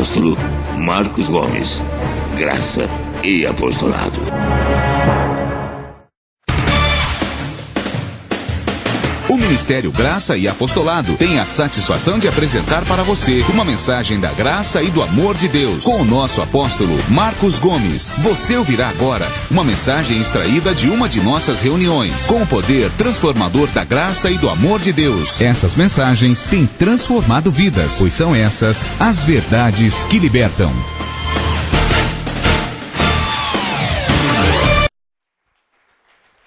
apóstolo Marcos Gomes. Graça e apostolado. O Ministério Graça e Apostolado tem a satisfação de apresentar para você uma mensagem da graça e do amor de Deus com o nosso apóstolo Marcos Gomes. Você ouvirá agora uma mensagem extraída de uma de nossas reuniões com o poder transformador da graça e do amor de Deus. Essas mensagens têm transformado vidas, pois são essas as verdades que libertam.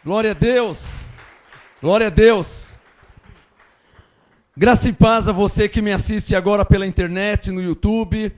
Glória a Deus! Glória a Deus! Graça e paz a você que me assiste agora pela internet, no YouTube.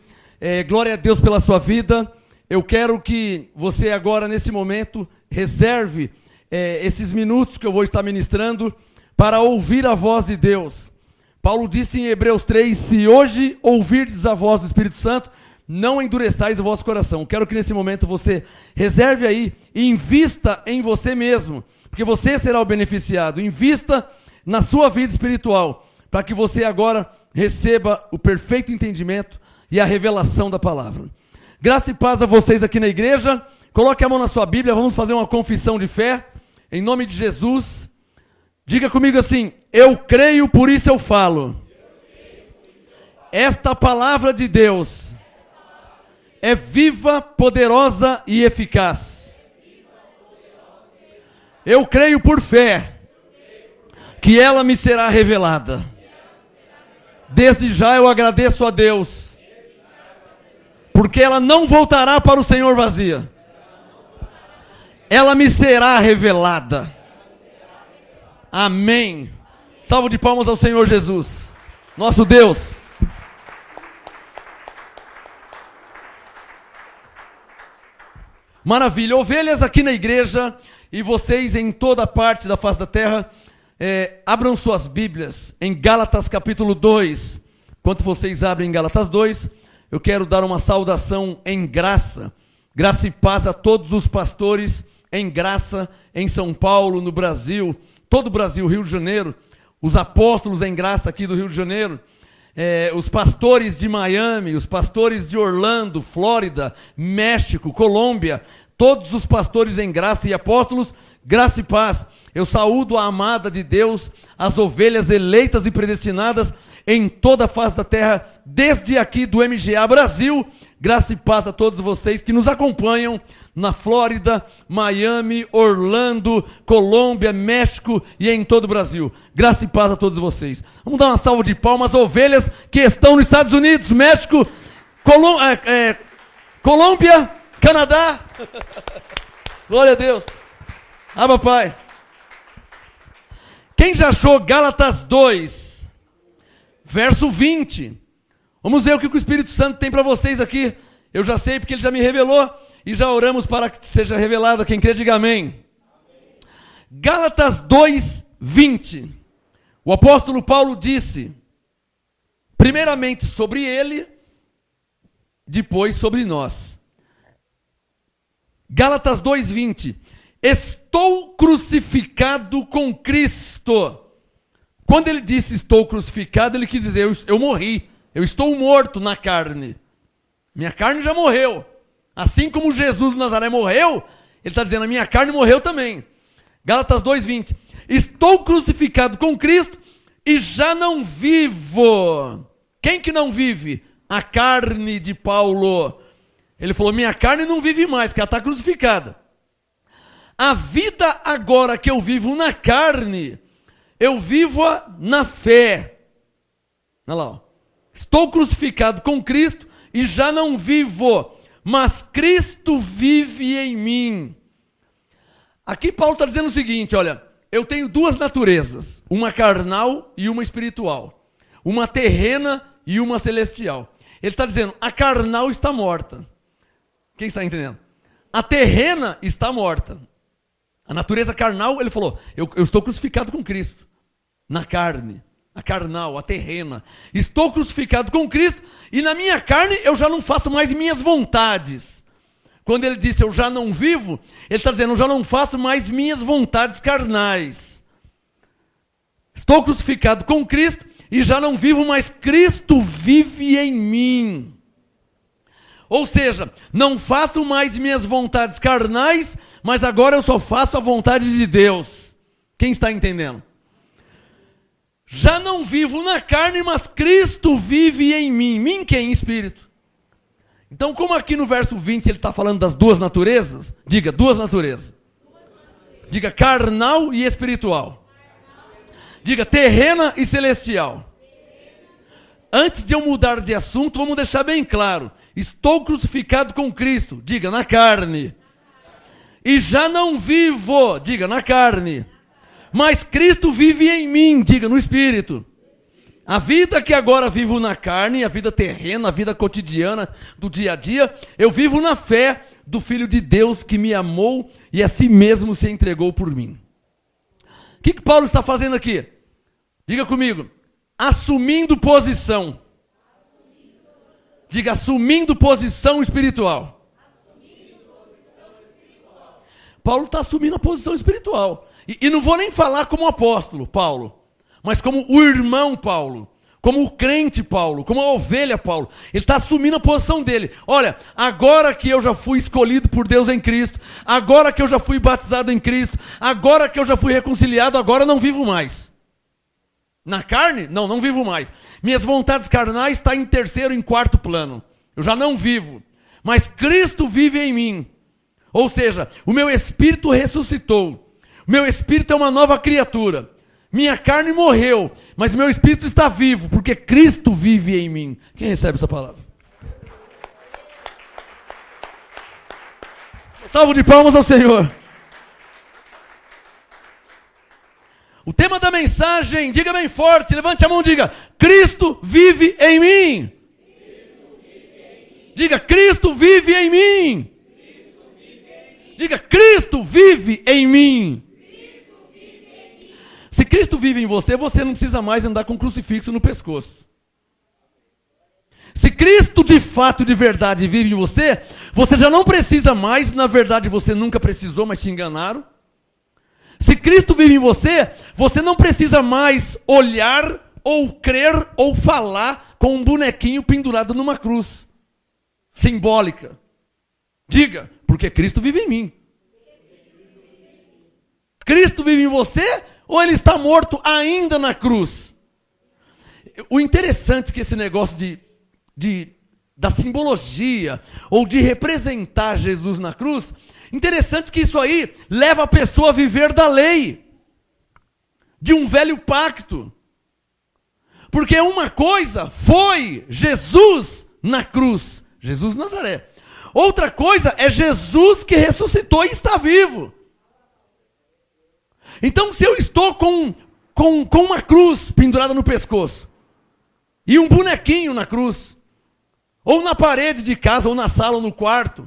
Glória a Deus pela sua vida. Eu quero que você agora, nesse momento, reserve esses minutos que eu vou estar ministrando para ouvir a voz de Deus. Paulo disse em Hebreus 3, se hoje ouvirdes a voz do Espírito Santo, não endureçais o vosso coração. Quero que nesse momento você reserve aí e invista em você mesmo, porque você será o beneficiado. Invista na sua vida espiritual, para que você agora receba o perfeito entendimento e a revelação da palavra. Graça e paz a vocês aqui na igreja. Coloque a mão na sua Bíblia, vamos fazer uma confissão de fé, em nome de Jesus. Diga comigo assim, eu creio, por isso eu falo. Esta palavra de Deus é viva, poderosa e eficaz. Eu creio por fé que ela me será revelada. Desde já eu agradeço a Deus, porque ela não voltará para o Senhor vazia. Ela me será revelada. Amém. Salvo de palmas ao Senhor Jesus, nosso Deus. Maravilha, ovelhas aqui na igreja e vocês em toda parte da face da terra, abram suas Bíblias em Gálatas capítulo 2. Enquanto vocês abrem em Gálatas 2, eu quero dar uma saudação em graça. Graça e paz a todos os pastores em graça em São Paulo, no Brasil, todo o Brasil, Rio de Janeiro, os apóstolos em graça aqui do Rio de Janeiro, os pastores de Miami, os pastores de Orlando, Flórida, México, Colômbia, todos os pastores em graça e apóstolos, graça e paz. Eu saúdo a amada de Deus, as ovelhas eleitas e predestinadas em toda a face da terra, desde aqui do MGA Brasil. Graça e paz a todos vocês que nos acompanham na Flórida, Miami, Orlando, Colômbia, México e em todo o Brasil. Graça e paz a todos vocês. Vamos dar uma salva de palmas às ovelhas que estão nos Estados Unidos, México, Colômbia, Canadá. Glória a Deus. Papai. Quem já achou Gálatas 2, verso 20? Vamos ver o que o Espírito Santo tem para vocês aqui. Eu já sei porque ele já me revelou e já oramos para que seja revelado. Quem crê, diga amém. Gálatas 2, 20. O apóstolo Paulo disse, primeiramente sobre ele, depois sobre nós. Gálatas 2, 20. Estou crucificado com Cristo. Quando ele disse estou crucificado, ele quis dizer eu morri. Eu estou morto na carne. Minha carne já morreu. Assim como Jesus de Nazaré morreu, ele está dizendo a minha carne morreu também. Gálatas 2:20. Estou crucificado com Cristo e já não vivo. Quem que não vive? A carne de Paulo. Ele falou, minha carne não vive mais, porque ela está crucificada. A vida agora que eu vivo na carne, eu vivo-a na fé. Olha lá, ó. Estou crucificado com Cristo e já não vivo, mas Cristo vive em mim. Aqui Paulo está dizendo o seguinte, olha, eu tenho duas naturezas, uma carnal e uma espiritual, uma terrena e uma celestial. Ele está dizendo, a carnal está morta. Quem está entendendo? A terrena está morta. A natureza carnal, ele falou, eu estou crucificado com Cristo, na carne. A carnal, a terrena. Estou crucificado com Cristo e na minha carne eu já não faço mais minhas vontades. Quando ele disse eu já não vivo, ele está dizendo eu já não faço mais minhas vontades carnais. Estou crucificado com Cristo e já não vivo, mas Cristo vive em mim. Ou seja, não faço mais minhas vontades carnais, mas agora eu só faço a vontade de Deus. Quem está entendendo? Já não vivo na carne, mas Cristo vive em mim. Mim quem? Espírito. Então, como aqui no verso 20 ele está falando das duas naturezas, diga, duas naturezas. Diga, carnal e espiritual. Diga, terrena e celestial. Antes de eu mudar de assunto, vamos deixar bem claro. Estou crucificado com Cristo. Diga, na carne. E já não vivo. Diga, na carne. Mas Cristo vive em mim. Diga, no Espírito. A vida que agora vivo na carne, a vida terrena, a vida cotidiana do dia a dia, eu vivo na fé do Filho de Deus que me amou e a si mesmo se entregou por mim. O que Paulo está fazendo aqui? Diga comigo. Assumindo posição. Diga, assumindo posição espiritual. Paulo está assumindo a posição espiritual. E não vou nem falar como apóstolo Paulo, mas como o irmão Paulo, como o crente Paulo, como a ovelha Paulo. Ele está assumindo a posição dele. Olha, agora que eu já fui escolhido por Deus em Cristo, agora que eu já fui batizado em Cristo, agora que eu já fui reconciliado, agora não vivo mais. Na carne? Não, não vivo mais. Minhas vontades carnais estão em terceiro, em quarto plano. Eu já não vivo. Mas Cristo vive em mim. Ou seja, o meu espírito ressuscitou. O meu espírito é uma nova criatura. Minha carne morreu, mas meu espírito está vivo, porque Cristo vive em mim. Quem recebe essa palavra? Salve de palmas ao Senhor. O tema da mensagem, diga bem forte, levante a mão e diga, Cristo vive em mim. Diga, Cristo vive em mim. Diga, Cristo vive em mim. Se Cristo vive em você, você não precisa mais andar com um crucifixo no pescoço. Se Cristo de fato, de verdade, vive em você, você já não precisa mais, na verdade você nunca precisou, mas te enganaram. Se Cristo vive em você, você não precisa mais olhar, ou crer, ou falar com um bonequinho pendurado numa cruz. Simbólica. Diga, porque Cristo vive em mim. Cristo vive em você, ou ele está morto ainda na cruz? O interessante é que esse negócio da simbologia, ou de representar Jesus na cruz, interessante que isso aí leva a pessoa a viver da lei, de um velho pacto. Porque uma coisa foi Jesus na cruz, Jesus de Nazaré. Outra coisa é Jesus que ressuscitou e está vivo. Então, se eu estou com uma cruz pendurada no pescoço, e um bonequinho na cruz, ou na parede de casa, ou na sala, ou no quarto,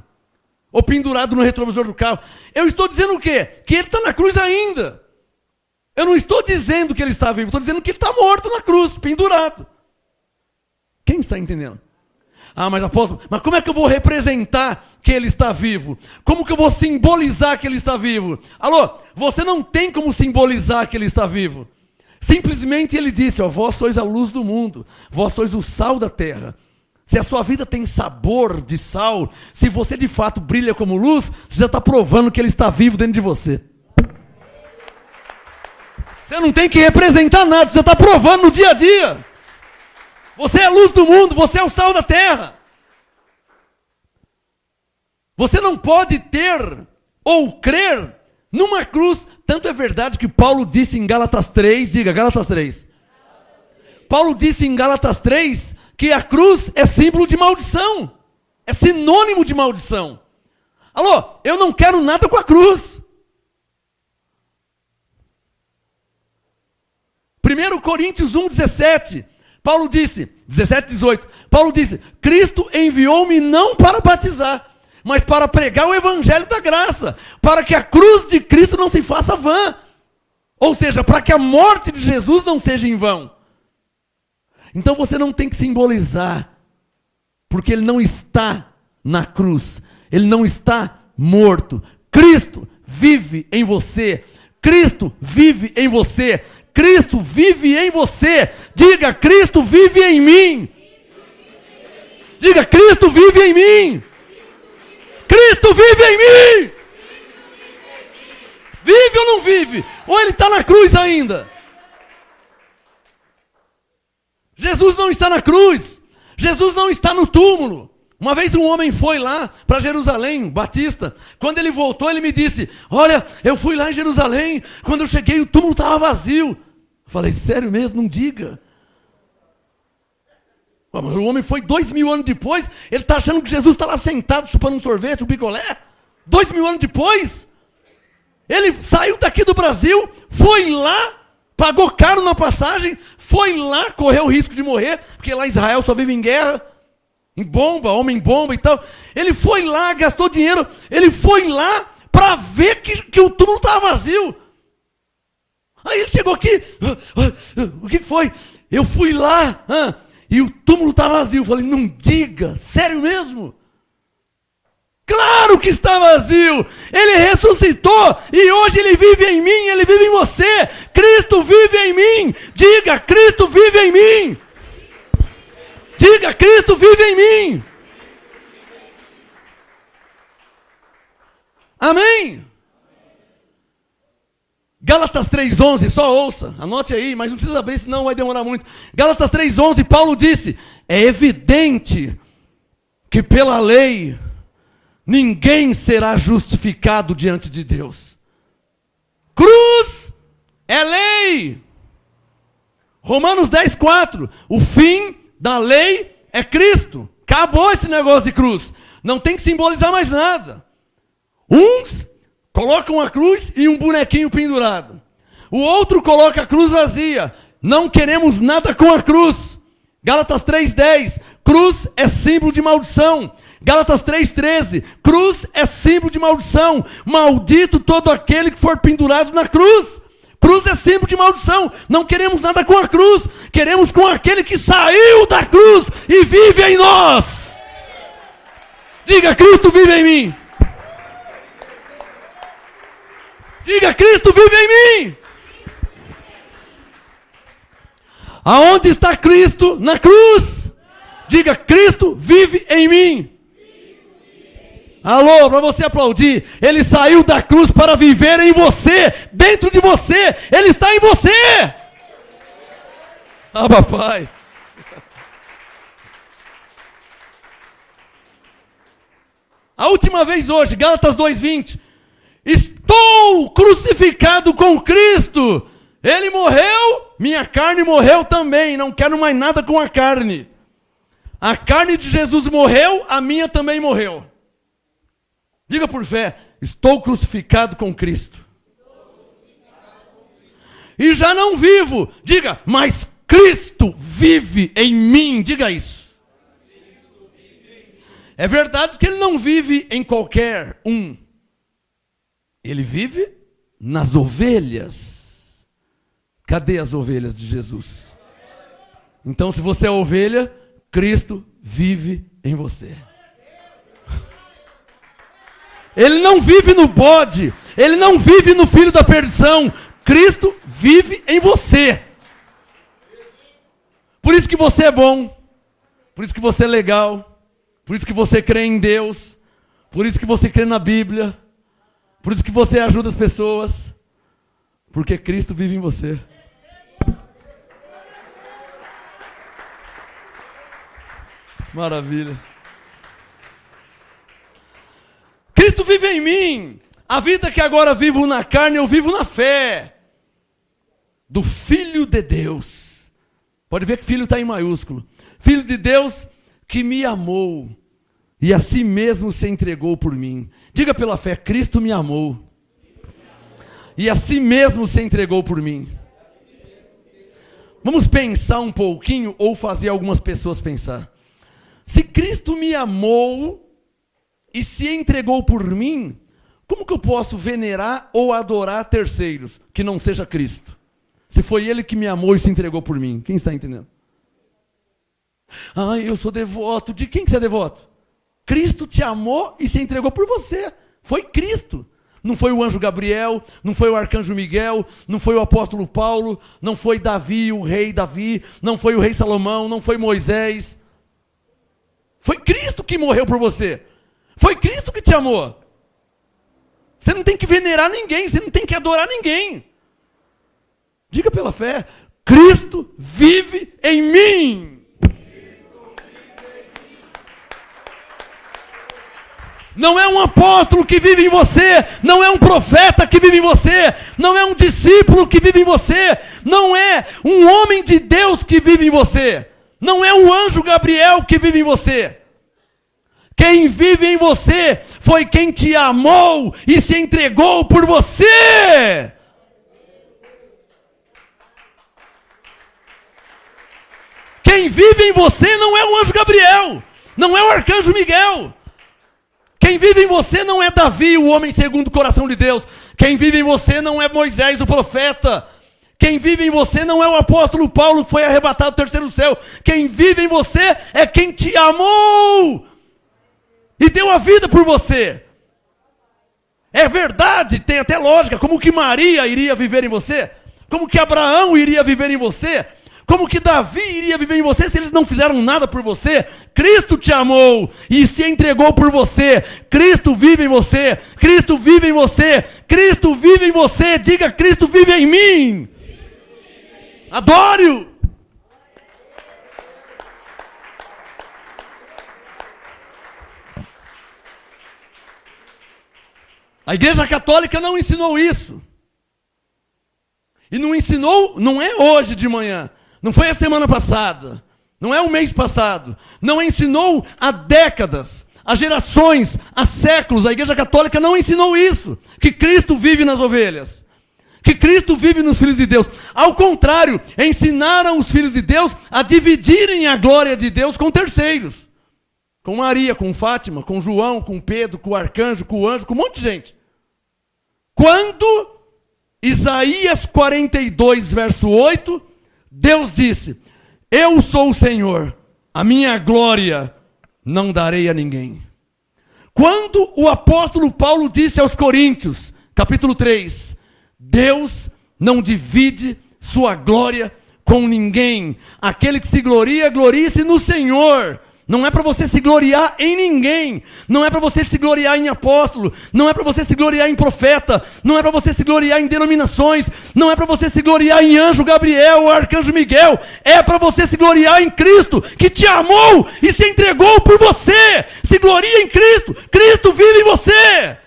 ou pendurado no retrovisor do carro, eu estou dizendo o quê? Que ele está na cruz ainda. Eu não estou dizendo que ele está vivo, estou dizendo que ele está morto na cruz, pendurado. Quem está entendendo? Ah, mas apóstolo, mas como é que eu vou representar que ele está vivo? Como que eu vou simbolizar que ele está vivo? Alô, você não tem como simbolizar que ele está vivo. Simplesmente ele disse, ó, vós sois a luz do mundo, vós sois o sal da terra. Se a sua vida tem sabor de sal, se você de fato brilha como luz, você já está provando que ele está vivo dentro de você. Você não tem que representar nada, você está provando no dia a dia. Você é a luz do mundo, você é o sal da terra. Você não pode ter ou crer numa cruz. Tanto é verdade que Paulo disse em Gálatas 3, diga Gálatas 3. Paulo disse em Gálatas 3 que a cruz é símbolo de maldição. É sinônimo de maldição. Alô, eu não quero nada com a cruz. 1 Coríntios 1,17. Paulo disse, 17, 18, Paulo disse, Cristo enviou-me não para batizar, mas para pregar o evangelho da graça, para que a cruz de Cristo não se faça vã. Ou seja, para que a morte de Jesus não seja em vão. Então você não tem que simbolizar, porque ele não está na cruz, ele não está morto. Cristo vive em você, Cristo vive em você. Cristo vive em você. Diga, Cristo vive em mim. Diga, Cristo vive em mim. Cristo vive em mim. Vive ou não vive? Ou ele está na cruz ainda? Jesus não está na cruz. Jesus não está no túmulo. Uma vez um homem foi lá para Jerusalém, Batista. Quando ele voltou, ele me disse: olha, eu fui lá em Jerusalém. Quando eu cheguei, o túmulo estava vazio. Eu falei: sério mesmo? Não diga. Mas o homem foi 2000 anos depois. Ele está achando que Jesus está lá sentado chupando um sorvete, um picolé? 2000 anos depois? Ele saiu daqui do Brasil, foi lá, pagou caro na passagem, foi lá, correu o risco de morrer, porque lá em Israel só vive em guerra, em bomba, homem-bomba e tal. Ele foi lá, gastou dinheiro, ele foi lá para ver que o túmulo estava vazio. Aí ele chegou aqui, o que foi? Eu fui lá, e o túmulo está vazio. Eu falei: não diga, sério mesmo? Claro que está vazio. Ele ressuscitou e hoje ele vive em mim, ele vive em você. Cristo vive em mim. Diga, Cristo vive em mim. Diga, Cristo vive em mim. Amém? Gálatas 3:11, só ouça, anote aí, mas não precisa abrir, senão vai demorar muito. Gálatas 3:11, Paulo disse: é evidente que pela lei ninguém será justificado diante de Deus. Cruz é lei. Romanos 10:4, o fim da lei é Cristo. Acabou esse negócio de cruz. Não tem que simbolizar mais nada. Uns colocam a cruz e um bonequinho pendurado. O outro coloca a cruz vazia. Não queremos nada com a cruz. Gálatas 3:10, cruz é símbolo de maldição. Gálatas 3:13, cruz é símbolo de maldição. Maldito todo aquele que for pendurado na cruz. Cruz é símbolo de maldição. Não queremos nada com a cruz. Queremos com aquele que saiu da cruz e vive em nós. Diga, Cristo vive em mim. Diga, Cristo vive em mim. Aonde está Cristo? Na cruz. Diga, Cristo vive em mim. Alô, para você aplaudir. Ele saiu da cruz para viver em você, dentro de você. Ele está em você. Ah, papai. A última vez hoje, Gálatas 2:20. Estou crucificado com Cristo. Ele morreu, minha carne morreu também. Não quero mais nada com a carne. A carne de Jesus morreu, a minha também morreu. Diga por fé: estou crucificado com Cristo. E já não vivo. Diga, mas Cristo vive em mim. Diga isso. É verdade que ele não vive em qualquer um. Ele vive nas ovelhas. Cadê as ovelhas de Jesus? Então, se você é ovelha, Cristo vive em você. Ele não vive no bode. Ele não vive no filho da perdição. Cristo vive em você. Por isso que você é bom. Por isso que você é legal. Por isso que você crê em Deus. Por isso que você crê na Bíblia. Por isso que você ajuda as pessoas. Porque Cristo vive em você. Maravilha. Cristo vive em mim. A vida que agora vivo na carne, eu vivo na fé do Filho de Deus. Pode ver que filho está em maiúsculo. Filho de Deus que me amou e a si mesmo se entregou por mim. Diga pela fé: Cristo me amou e a si mesmo se entregou por mim. Vamos pensar um pouquinho, ou fazer algumas pessoas pensar. Se Cristo me amou e se entregou por mim, como que eu posso venerar ou adorar terceiros que não seja Cristo? Se foi Ele que me amou e se entregou por mim. Quem está entendendo? Ah, eu sou devoto. De quem que você é devoto? Cristo te amou e se entregou por você. Foi Cristo. Não foi o anjo Gabriel, não foi o arcanjo Miguel, não foi o apóstolo Paulo, não foi Davi, o rei Davi, não foi o rei Salomão, não foi Moisés. Foi Cristo que morreu por você. Foi Cristo que te amou. Você não tem que venerar ninguém, você não tem que adorar ninguém. Diga pela fé: Cristo vive em mim. Não é um apóstolo que vive em você, não é um profeta que vive em você, não é um discípulo que vive em você, não é um homem de Deus que vive em você, não é o anjo Gabriel que vive em você. Quem vive em você foi quem te amou e se entregou por você. Quem vive em você não é o anjo Gabriel, não é o arcanjo Miguel. Quem vive em você não é Davi, o homem segundo o coração de Deus. Quem vive em você não é Moisés, o profeta. Quem vive em você não é o apóstolo Paulo, que foi arrebatado do terceiro céu. Quem vive em você é quem te amou e deu a vida por você. É verdade, tem até lógica. Como que Maria iria viver em você? Como que Abraão iria viver em você? Como que Davi iria viver em você se eles não fizeram nada por você? Cristo te amou e se entregou por você. Cristo vive em você. Cristo vive em você. Cristo vive em você. Diga: Cristo vive em mim. Adore-o. A Igreja Católica não ensinou isso. E não ensinou, não é hoje de manhã. Não foi a semana passada, não é o mês passado, não ensinou há décadas, há gerações, há séculos. A Igreja Católica não ensinou isso, que Cristo vive nas ovelhas, que Cristo vive nos filhos de Deus. Ao contrário, ensinaram os filhos de Deus a dividirem a glória de Deus com terceiros. Com Maria, com Fátima, com João, com Pedro, com o arcanjo, com o anjo, com um monte de gente. Quando Isaías 42, verso 8... Deus disse: eu sou o Senhor, a minha glória não darei a ninguém. Quando o apóstolo Paulo disse aos Coríntios, capítulo 3, Deus não divide sua glória com ninguém. Aquele que se gloria, glorie-se no Senhor. Não é para você se gloriar em ninguém. Não é para você se gloriar em apóstolo. Não é para você se gloriar em profeta. Não é para você se gloriar em denominações. Não é para você se gloriar em anjo Gabriel ou arcanjo Miguel. É para você se gloriar em Cristo, que te amou e se entregou por você. Se gloria em Cristo. Cristo vive em você.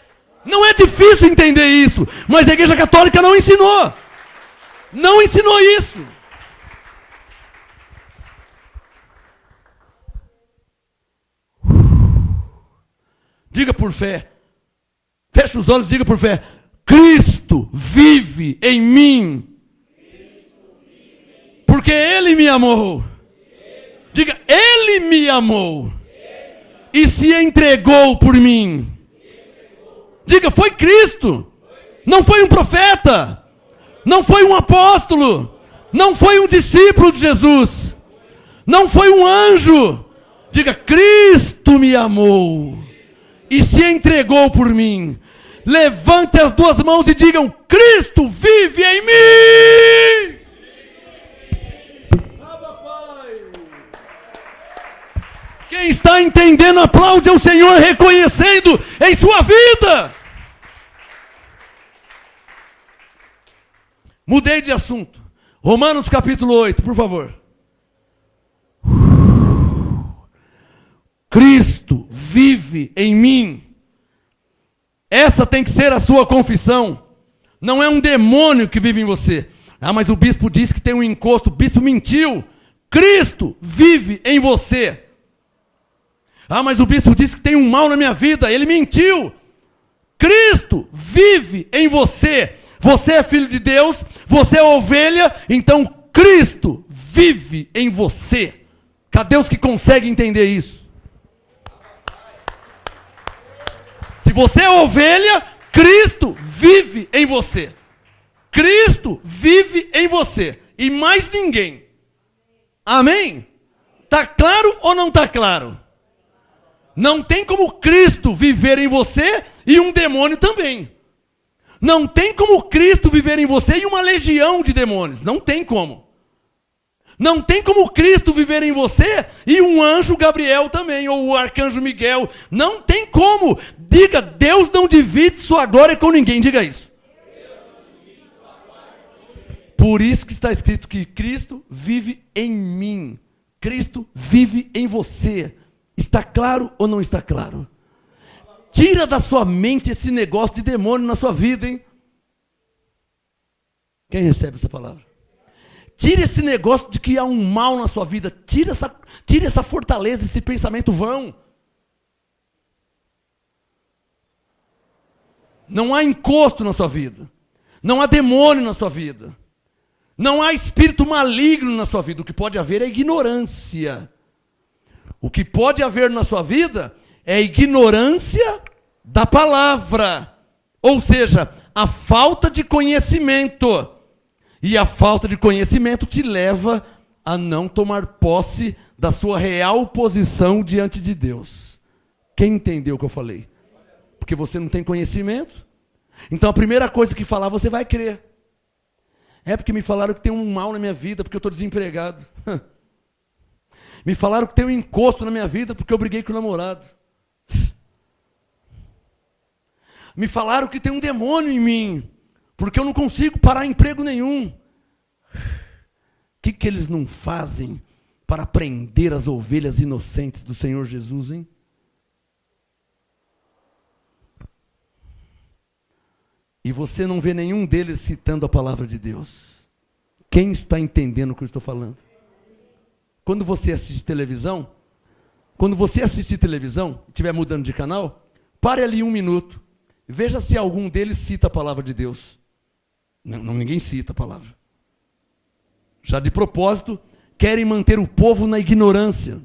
Não é difícil entender isso, mas a Igreja Católica não ensinou. Não ensinou isso. Diga por fé. Feche os olhos e diga por fé: Cristo vive em mim. Porque Ele me amou. Diga: Ele me amou. E se entregou por mim. Diga: foi Cristo. Não foi um profeta. Não foi um apóstolo. Não foi um discípulo de Jesus. Não foi um anjo. Diga: Cristo me amou e se entregou por mim. Levante as duas mãos e digam: Cristo vive em mim. Quem está entendendo, aplaude ao Senhor, reconhecendo em sua vida. Mudei de assunto. Romanos capítulo 8, por favor. Cristo vive em mim. Essa tem que ser a sua confissão. Não é um demônio que vive em você. Ah, mas o bispo disse que tem um encosto. O bispo mentiu. Cristo vive em você. Ah, mas o bispo disse que tem um mal na minha vida. Ele mentiu. Cristo vive em você. Você é filho de Deus. Você é ovelha. Então Cristo vive em você. Cadê os que conseguem entender isso? Se você é ovelha, Cristo vive em você. Cristo vive em você. E mais ninguém. Amém? Está claro ou não está claro? Não tem como Cristo viver em você e um demônio também. Não tem como Cristo viver em você e uma legião de demônios. Não tem como. Não tem como Cristo viver em você e um anjo Gabriel também, ou o arcanjo Miguel. Não tem como. Diga, Deus não divide sua glória com ninguém. Diga isso. Por isso que está escrito que Cristo vive em mim. Cristo vive em você. Está claro ou não está claro? Tira da sua mente esse negócio de demônio na sua vida, hein? Quem recebe essa palavra? Tire esse negócio de que há um mal na sua vida. Tire essa fortaleza, esse pensamento vão. Não há encosto na sua vida. Não há demônio na sua vida. Não há espírito maligno na sua vida. O que pode haver é ignorância. O que pode haver na sua vida é ignorância da palavra. Ou seja, a falta de conhecimento. E a falta de conhecimento te leva a não tomar posse da sua real posição diante de Deus. Quem entendeu o que eu falei? Porque você não tem conhecimento. Então a primeira coisa que falar, você vai crer. É porque me falaram que tem um mal na minha vida, porque eu estou desempregado. Me falaram que tem um encosto na minha vida, porque eu briguei com o namorado. Me falaram que tem um demônio em mim, porque eu não consigo parar emprego nenhum. O que eles não fazem para prender as ovelhas inocentes do Senhor Jesus, hein? E você não vê nenhum deles citando a palavra de Deus. Quem está entendendo o que eu estou falando? Quando você assiste televisão, estiver mudando de canal, pare ali 1 minuto. Veja se algum deles cita a palavra de Deus. Não, ninguém cita a palavra. Já de propósito, querem manter o povo na ignorância.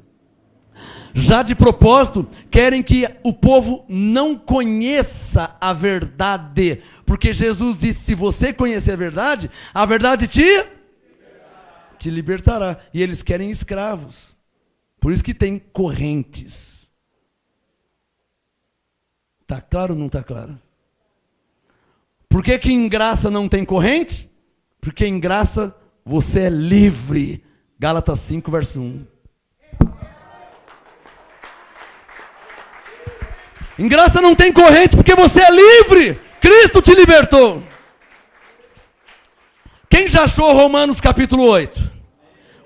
Já de propósito, querem que o povo não conheça a verdade. Porque Jesus disse, se você conhecer a verdade te libertará. E eles querem escravos. Por isso que tem correntes. Está claro ou não está claro? Por que em graça não tem corrente? Porque em graça você é livre. Gálatas 5, verso 1. Em graça não tem corrente porque você é livre. Cristo te libertou. Quem já achou Romanos capítulo 8?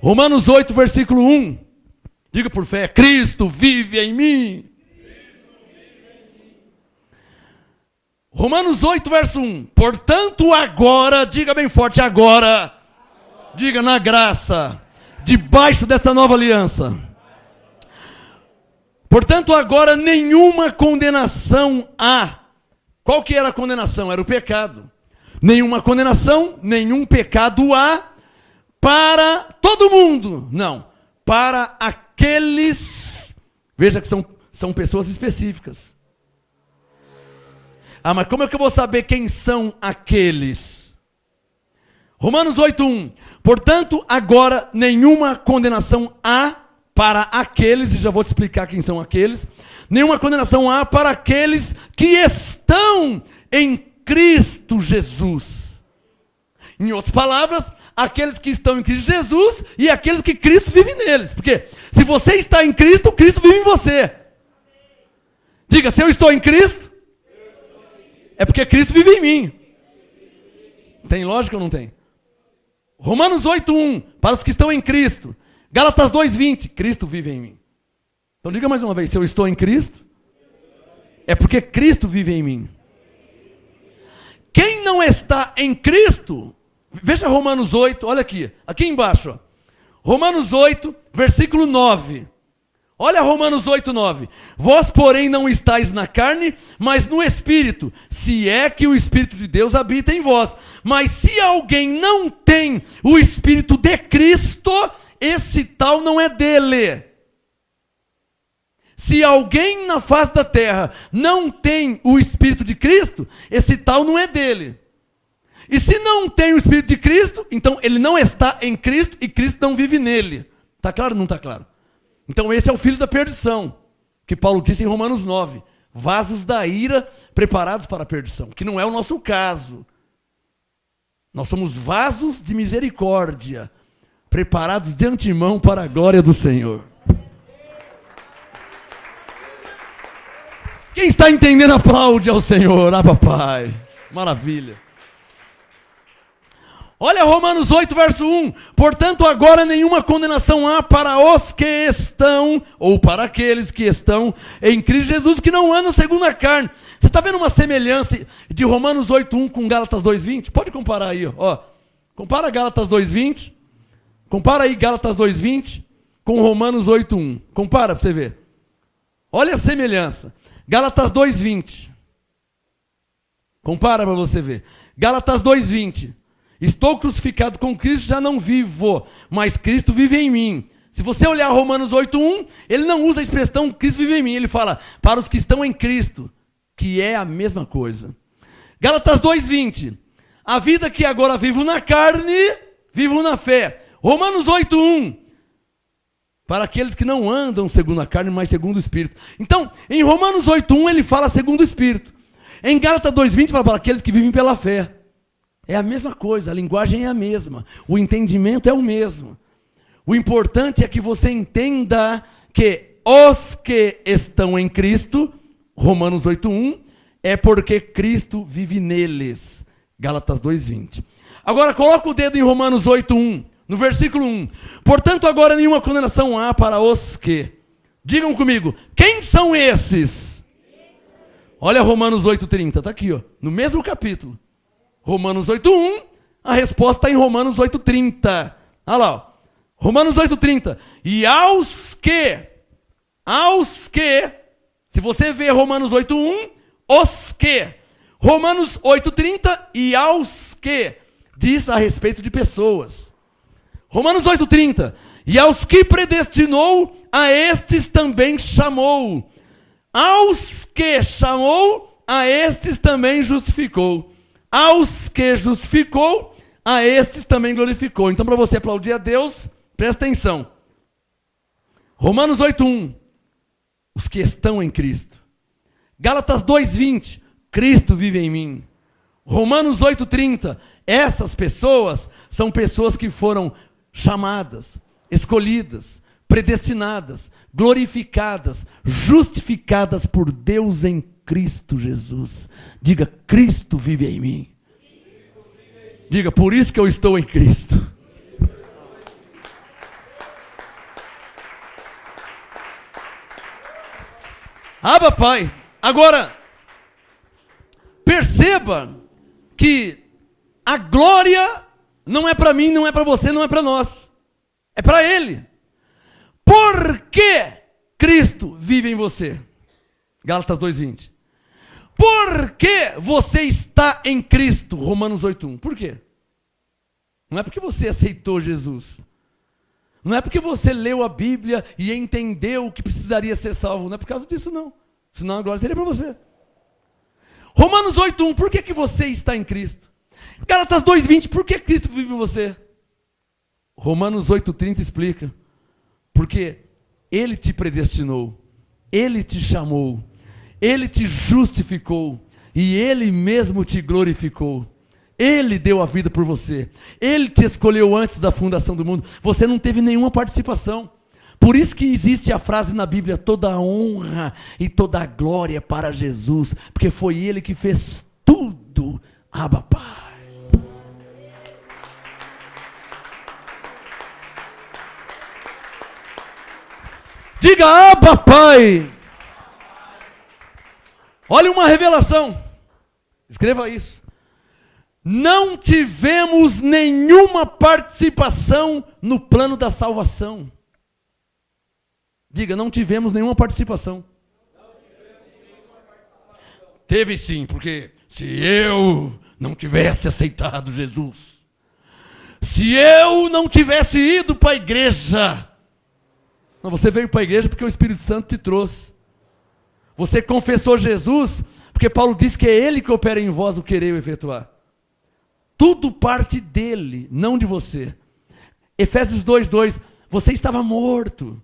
Romanos 8, versículo 1. Diga por fé, Cristo vive em mim. Romanos 8, verso 1. Portanto, agora, diga bem forte, agora. Diga na graça, debaixo desta nova aliança. Portanto, agora nenhuma condenação há. Qual que era a condenação? Era o pecado. Nenhuma condenação, nenhum pecado há para todo mundo. Não, para aqueles, veja que são pessoas específicas. Ah, mas como é que eu vou saber quem são aqueles? Romanos 8:1. Portanto, agora nenhuma condenação há para aqueles, e já vou te explicar quem são aqueles. Nenhuma condenação há para aqueles que estão em Cristo Jesus. Em outras palavras, aqueles que estão em Cristo Jesus e aqueles que Cristo vive neles. Porque se você está em Cristo, Cristo vive em você. Diga, se eu estou em Cristo, é porque Cristo vive em mim. Tem lógica ou não tem? Romanos 8:1, para os que estão em Cristo. Gálatas 2:20, Cristo vive em mim. Então diga mais uma vez, se eu estou em Cristo, é porque Cristo vive em mim. Quem não está em Cristo, veja Romanos 8, olha aqui embaixo. Ó. Romanos 8, versículo 9. Olha Romanos 8:9. Vós, porém, não estáis na carne, mas no Espírito, se é que o Espírito de Deus habita em vós. Mas se alguém não tem o Espírito de Cristo, esse tal não é dele. Se alguém na face da terra não tem o Espírito de Cristo, esse tal não é dele. E se não tem o Espírito de Cristo, então ele não está em Cristo e Cristo não vive nele. Está claro ou não está claro? Então esse é o filho da perdição, que Paulo disse em Romanos 9. Vasos da ira preparados para a perdição, que não é o nosso caso. Nós somos vasos de misericórdia, preparados de antemão para a glória do Senhor. Quem está entendendo, aplaude ao Senhor. Ah, papai. Maravilha. Olha Romanos 8, verso 1. Portanto, agora nenhuma condenação há para os que estão, ou para aqueles que estão em Cristo Jesus, que não andam segundo a carne. Você está vendo uma semelhança de Romanos 8, 1 com Gálatas 2, 20? Pode comparar aí, ó. Compara Gálatas 2, 20. Compara aí Gálatas 2, 20 com Romanos 8, 1. Compara para você ver. Olha a semelhança. Gálatas 2, 20. Compara para você ver. Gálatas 2, 20. Estou crucificado com Cristo, já não vivo, mas Cristo vive em mim. Se você olhar Romanos 8:1, ele não usa a expressão Cristo vive em mim, ele fala para os que estão em Cristo, que é a mesma coisa. Gálatas 2:20, a vida que agora vivo na carne, vivo na fé. Romanos 8:1, para aqueles que não andam segundo a carne, mas segundo o Espírito. Então, em Romanos 8:1 ele fala segundo o Espírito. Em Gálatas 2:20 fala para aqueles que vivem pela fé. É a mesma coisa, a linguagem é a mesma, o entendimento é o mesmo. O importante é que você entenda que os que estão em Cristo, Romanos 8:1, é porque Cristo vive neles, Gálatas 2:20. Agora coloca o dedo em Romanos 8:1, no versículo 1. Portanto, agora nenhuma condenação há para os que. Digam comigo, quem são esses? Olha Romanos 8:30, está aqui, ó, no mesmo capítulo. Romanos 8:1, a resposta está em Romanos 8:30. Olha lá, ó. Romanos 8:30. E aos que, se você ver Romanos 8:1, os que. Romanos 8:30, e aos que, diz a respeito de pessoas. Romanos 8:30, e aos que predestinou, a estes também chamou. Aos que chamou, a estes também justificou. Aos que justificou, a estes também glorificou. Então, para você aplaudir a Deus, presta atenção. Romanos 8:1, os que estão em Cristo. Gálatas 2:20, Cristo vive em mim. Romanos 8:30, essas pessoas são pessoas que foram chamadas, escolhidas, predestinadas, glorificadas, justificadas por Deus em Cristo Jesus. Diga, Cristo vive em mim. Diga, por isso que eu estou em Cristo. Ah, papai. Agora, perceba que a glória não é para mim, não é para você, não é para nós. É para Ele. Por que Cristo vive em você? Gálatas 2:20. Por que você está em Cristo? Romanos 8:1. Por quê? Não é porque você aceitou Jesus. Não é porque você leu a Bíblia e entendeu que precisaria ser salvo. Não é por causa disso, não. Senão a glória seria para você. Romanos 8:1. Por que você está em Cristo? Gálatas 2:20. Por que Cristo vive em você? Romanos 8:30 explica. Porque Ele te predestinou. Ele te chamou. Ele te justificou e Ele mesmo te glorificou. Ele deu a vida por você. Ele te escolheu antes da fundação do mundo. Você não teve nenhuma participação. Por isso que existe a frase na Bíblia, toda a honra e toda a glória para Jesus, porque foi Ele que fez tudo. Abba, Pai. Diga, Abba, Pai. Olha uma revelação. Escreva isso. Não tivemos nenhuma participação no plano da salvação. Diga, não tivemos nenhuma participação. Teve sim, porque se eu não tivesse aceitado Jesus, se eu não tivesse ido para a igreja, não, você veio para a igreja porque o Espírito Santo te trouxe. Você confessou Jesus, porque Paulo diz que é Ele que opera em vós o querer e o efetuar. Tudo parte dele, não de você. Efésios 2:2, você estava morto.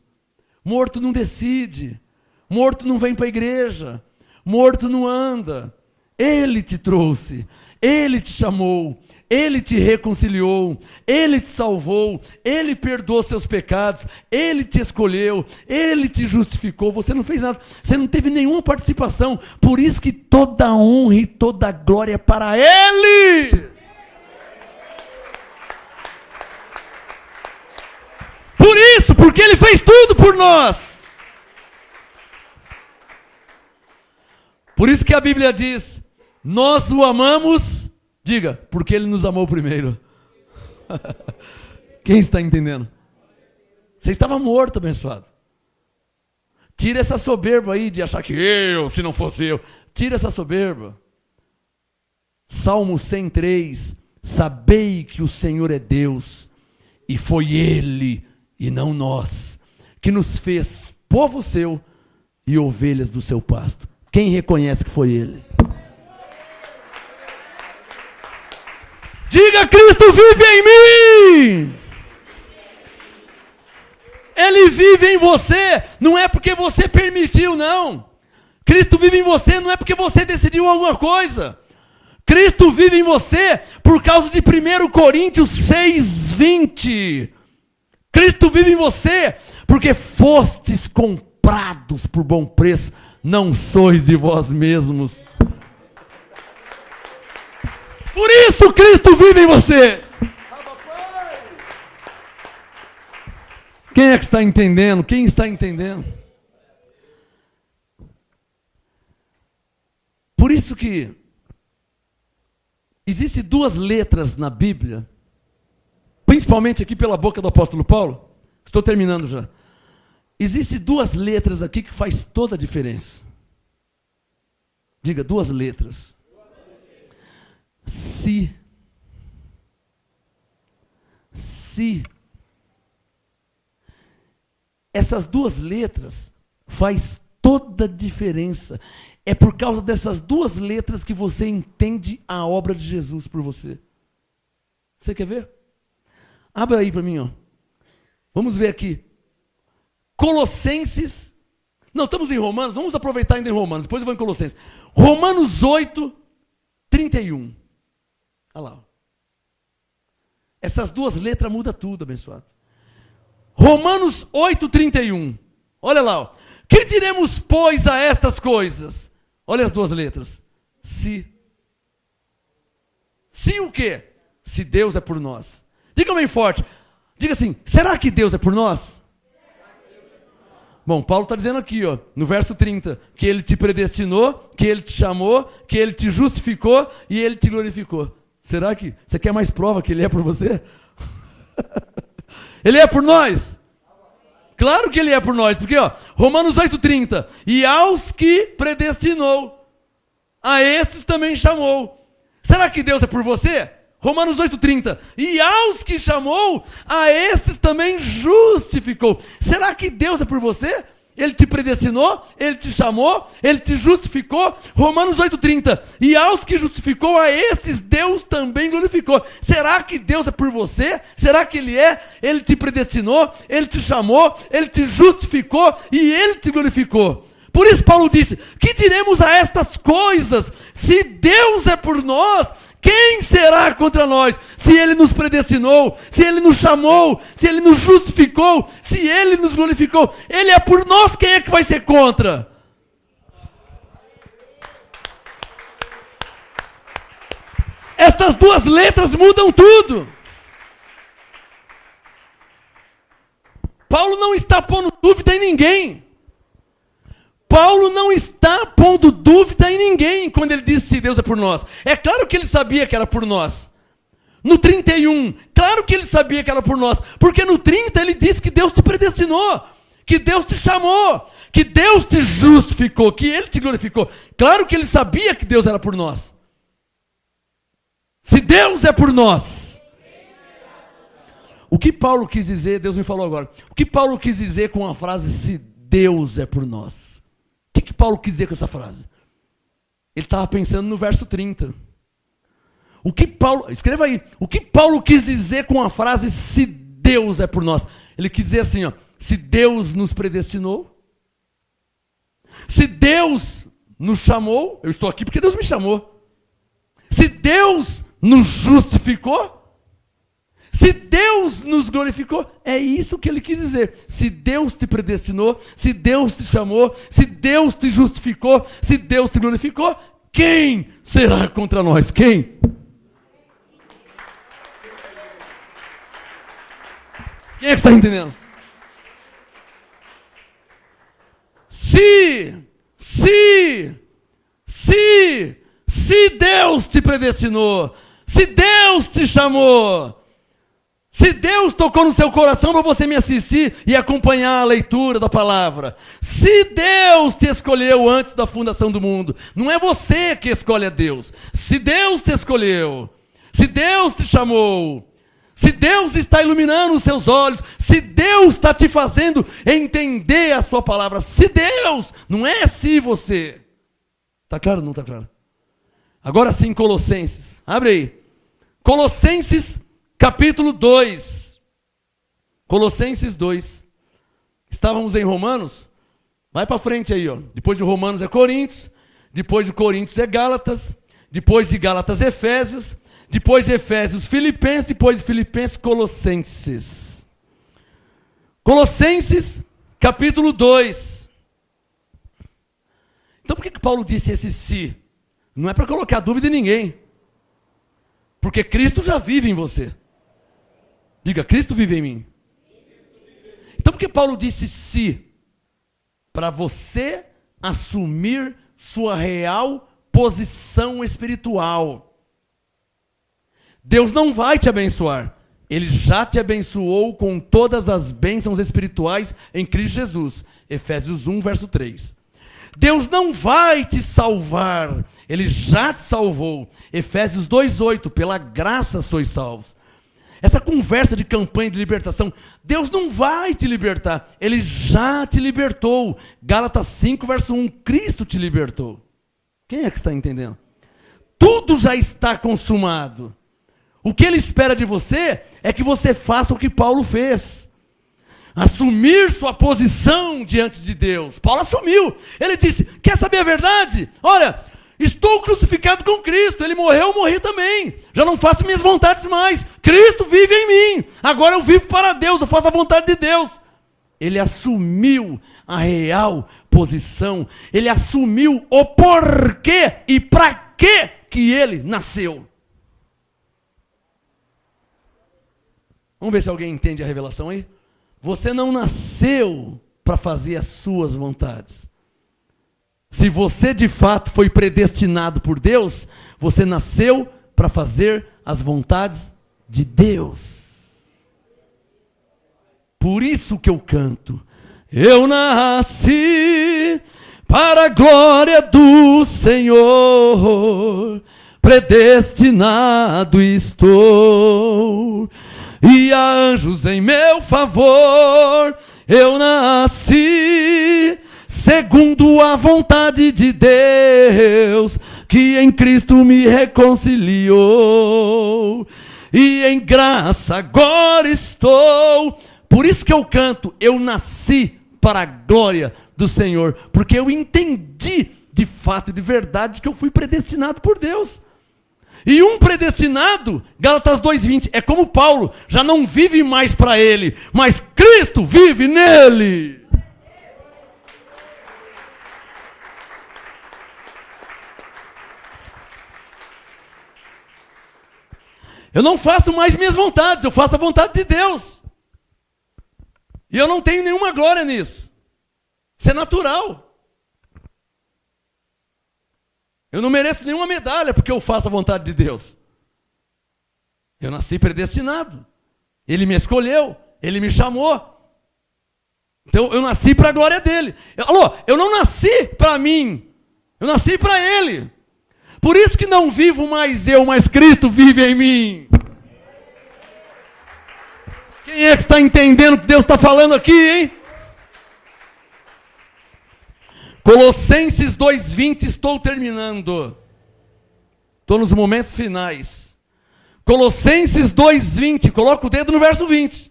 Morto não decide. Morto não vem para a igreja. Morto não anda. Ele te trouxe. Ele te chamou. Ele te reconciliou, Ele te salvou, Ele perdoou seus pecados, Ele te escolheu, Ele te justificou. Você não fez nada, você não teve nenhuma participação. Por isso que toda a honra e toda a glória é para Ele. Por isso, porque Ele fez tudo por nós. Por isso que a Bíblia diz, nós o amamos, diga, porque Ele nos amou primeiro. Quem está entendendo? Você estava morto, abençoado. Tira essa soberba aí de achar que se não fosse eu. Tira essa soberba. Salmo 103, sabei que o Senhor é Deus, e foi Ele, e não nós, que nos fez povo seu e ovelhas do seu pasto. Quem reconhece que foi Ele? Diga, Cristo vive em mim! Ele vive em você, não é porque você permitiu, não. Cristo vive em você, não é porque você decidiu alguma coisa. Cristo vive em você por causa de 1 Coríntios 6:20. Cristo vive em você porque fostes comprados por bom preço, não sois de vós mesmos. Por isso Cristo vive em você. Quem é que está entendendo? Quem está entendendo? Por isso que existem duas letras na Bíblia, principalmente aqui pela boca do apóstolo Paulo. Estou terminando já. Existem duas letras aqui que faz toda a diferença. Diga, duas letras. Se. Essas duas letras faz toda a diferença. É por causa dessas duas letras que você entende a obra de Jesus por você. Você quer ver? Abra aí para mim, ó. Vamos ver aqui. Colossenses. Não, estamos em Romanos. Vamos aproveitar ainda em Romanos. Depois eu vou em Colossenses. Romanos 8:31. Olha lá. Ó. Essas duas letras mudam tudo, abençoado. Romanos 8:31. Olha lá. Ó. Que diremos, pois, a estas coisas? Olha as duas letras. Se. Se o quê? Se Deus é por nós. Diga bem forte. Diga assim, será que Deus é por nós? Bom, Paulo está dizendo aqui, ó, no verso 30, que Ele te predestinou, que Ele te chamou, que Ele te justificou e Ele te glorificou. Será que você quer mais prova que Ele é por você? Ele é por nós? Claro que Ele é por nós, porque ó, Romanos 8:30, e aos que predestinou, a esses também chamou. Será que Deus é por você? Romanos 8:30, e aos que chamou, a esses também justificou. Será que Deus é por você? Ele te predestinou, Ele te chamou, Ele te justificou. Romanos 8:30, e aos que justificou, a esses Deus também glorificou. Será que Deus é por você? Será que Ele é? Ele te predestinou, Ele te chamou, Ele te justificou e Ele te glorificou. Por isso Paulo disse, que diremos a estas coisas? Se Deus é por nós, quem será contra nós? Se Ele nos predestinou, se Ele nos chamou, se Ele nos justificou, se Ele nos glorificou, Ele é por nós, quem é que vai ser contra? Estas duas letras mudam tudo. Paulo não está pondo dúvida em ninguém. Paulo não está pondo dúvida em ninguém quando ele diz se Deus é por nós. É claro que ele sabia que era por nós. No 31, claro que ele sabia que era por nós. Porque no 30 ele disse que Deus te predestinou, que Deus te chamou, que Deus te justificou, que Ele te glorificou. Claro que ele sabia que Deus era por nós. Se Deus é por nós. O que Paulo quis dizer, Deus me falou agora. O que Paulo quis dizer com a frase se Deus é por nós? O que Paulo quis dizer com essa frase? Ele estava pensando no verso 30. O que Paulo, escreva aí, o que Paulo quis dizer com a frase se Deus é por nós? Ele quis dizer assim, ó, se Deus nos predestinou, se Deus nos chamou, eu estou aqui porque Deus me chamou. Se Deus nos justificou? Se Deus nos glorificou, é isso que ele quis dizer. Se Deus te predestinou, se Deus te chamou, se Deus te justificou, se Deus te glorificou, quem será contra nós? Quem? Quem é que está entendendo? Se Deus te predestinou, se Deus te chamou, se Deus tocou no seu coração para você me assistir e acompanhar a leitura da palavra, se Deus te escolheu antes da fundação do mundo, não é você que escolhe a Deus. Se Deus te escolheu, se Deus te chamou, se Deus está iluminando os seus olhos, se Deus está te fazendo entender a sua palavra, se Deus, não é se você. Está claro ou não está claro? Agora sim, Colossenses. Abre aí. Colossenses capítulo 2. Colossenses 2. Estávamos em Romanos. Vai para frente aí, ó. Depois de Romanos é Coríntios. Depois de Coríntios é Gálatas. Depois de Gálatas, Efésios. Depois de Efésios, Filipenses. Depois de Filipenses, Colossenses. Colossenses capítulo 2. Então por que Paulo disse esse se? Não é para colocar dúvida em ninguém. Porque Cristo já vive em você. Diga, Cristo vive em mim. Então por que Paulo disse se? Para você assumir sua real posição espiritual. Deus não vai te abençoar. Ele já te abençoou com todas as bênçãos espirituais em Cristo Jesus. Efésios 1, verso 3. Deus não vai te salvar. Ele já te salvou. Efésios 2:8, pela graça sois salvos. Essa conversa de campanha de libertação, Deus não vai te libertar, Ele já te libertou. Gálatas 5, verso 1, Cristo te libertou. Quem é que está entendendo? Tudo já está consumado. O que Ele espera de você é que você faça o que Paulo fez. Assumir sua posição diante de Deus. Paulo assumiu. Ele disse, quer saber a verdade? Olha, estou crucificado com Cristo. Ele morreu, eu morri também. Já não faço minhas vontades mais. Cristo vive em mim. Agora eu vivo para Deus, eu faço a vontade de Deus. Ele assumiu a real posição. Ele assumiu o porquê e para que ele nasceu. Vamos ver se alguém entende a revelação aí? Você não nasceu para fazer as suas vontades. Se você de fato foi predestinado por Deus, você nasceu para fazer as vontades de Deus. Por isso que eu canto. Eu nasci para a glória do Senhor, predestinado estou. E há anjos em meu favor, eu nasci segundo a vontade de Deus, que em Cristo me reconciliou, e em graça agora estou. Por isso que eu canto, eu nasci para a glória do Senhor, porque eu entendi de fato e de verdade que eu fui predestinado por Deus. E um predestinado, Gálatas 2:20, é como Paulo, já não vive mais para ele, mas Cristo vive nele. Eu não faço mais minhas vontades, eu faço a vontade de Deus. E eu não tenho nenhuma glória nisso. Isso é natural. Eu não mereço nenhuma medalha porque eu faço a vontade de Deus. Eu nasci predestinado. Ele me escolheu, Ele me chamou. Então eu nasci para a glória dEle. Eu não nasci para mim, eu nasci para Ele. Por isso que não vivo mais eu, mas Cristo vive em mim. Quem é que está entendendo o que Deus está falando aqui, hein? Colossenses 2:20, estou terminando. Estou nos momentos finais. Colossenses 2:20, coloca o dedo no verso 20.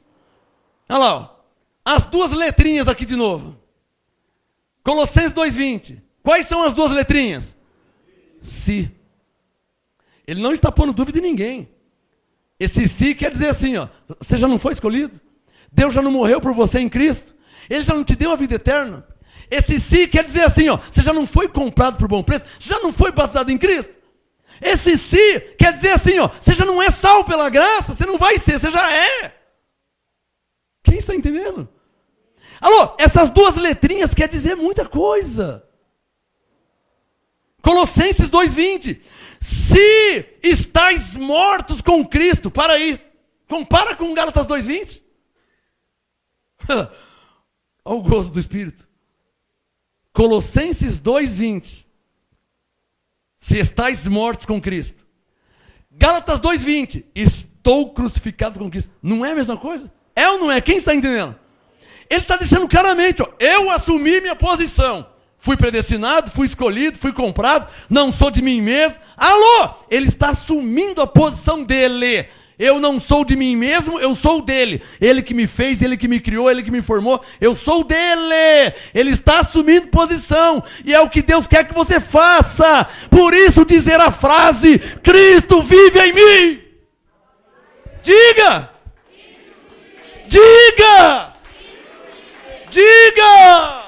Olha lá, ó. As duas letrinhas aqui de novo. Colossenses 2:20. Quais são as duas letrinhas? Se. Ele não está pondo dúvida em ninguém. Esse se quer dizer assim, ó, você já não foi escolhido? Deus já não morreu por você em Cristo? Ele já não te deu a vida eterna? Esse se quer dizer assim, ó, você já não foi comprado por bom preço? Já não foi batizado em Cristo? Esse se quer dizer assim, ó, você já não é salvo pela graça, você não vai ser, você já é. Quem está entendendo? Alô, essas duas letrinhas quer dizer muita coisa. Colossenses 2:20. Se estáis mortos com Cristo, para aí. Compara com Gálatas 2:20. Olha o gozo do Espírito. Colossenses 2:20. Se estáis mortos com Cristo. Gálatas 2:20. Estou crucificado com Cristo. Não é a mesma coisa? É ou não é? Quem está entendendo? Ele está deixando claramente, ó, eu assumi minha posição. Fui predestinado, fui escolhido, fui comprado, não sou de mim mesmo. Alô! Ele está assumindo a posição dele. Eu não sou de mim mesmo, eu sou dele. Ele que me fez, ele que me criou, ele que me formou, eu sou dele. Ele está assumindo posição. E é o que Deus quer que você faça. Por isso dizer a frase, Cristo vive em mim. Diga! Diga! Diga!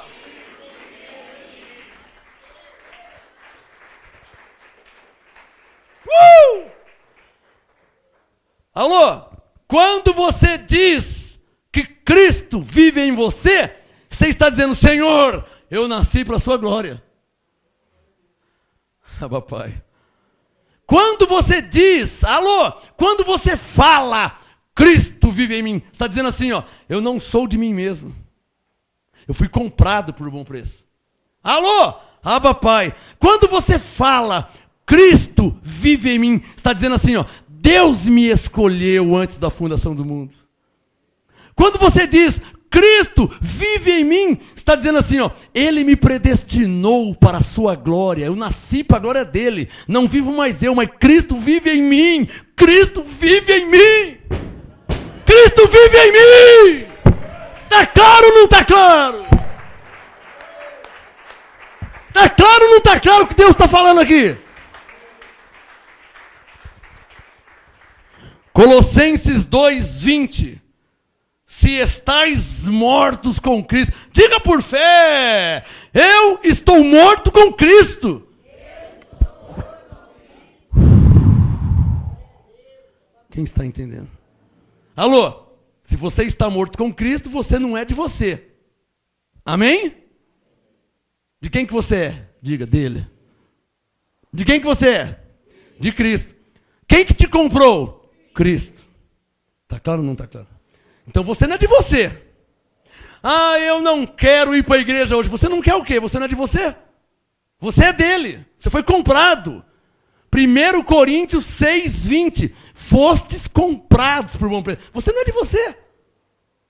Alô? Quando você diz que Cristo vive em você, você está dizendo, Senhor, eu nasci para a sua glória. Ah, papai. Quando você diz, alô? Quando você fala, Cristo vive em mim, você está dizendo assim, ó, eu não sou de mim mesmo. Eu fui comprado por bom preço. Alô? Ah, papai. Quando você fala, Cristo vive em mim, está dizendo assim, ó, Deus me escolheu antes da fundação do mundo. Quando você diz, Cristo vive em mim, está dizendo assim, ó, Ele me predestinou para a sua glória, eu nasci para a glória dele, não vivo mais eu, mas Cristo vive em mim, Cristo vive em mim, Cristo vive em mim, está claro ou não está claro? Está claro ou não está claro o que Deus está falando aqui? Colossenses 2:20. Se estáis mortos com Cristo, diga por fé, eu estou morto com Cristo. Quem está entendendo? Alô, se você está morto com Cristo, você não é de você. Amém? De quem que você é? Diga, dele. De quem que você é? De Cristo. Quem que te comprou? Cristo. Está claro ou não está claro? Então você não é de você. Ah, eu não quero ir para a igreja hoje. Você não quer o quê? Você não é de você. Você é dele. Você foi comprado. 1 Coríntios 6:20. Fostes comprados por bom preço. Você não é de você.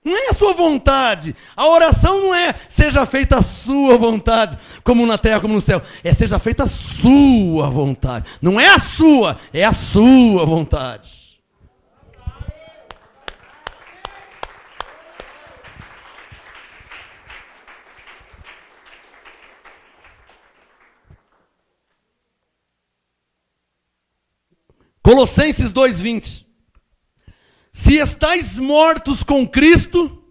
Não é a sua vontade. A oração não é seja feita a sua vontade, como na terra, como no céu. É seja feita a sua vontade. Não é a sua, é a sua vontade. Colossenses 2:20. Se estáis mortos com Cristo,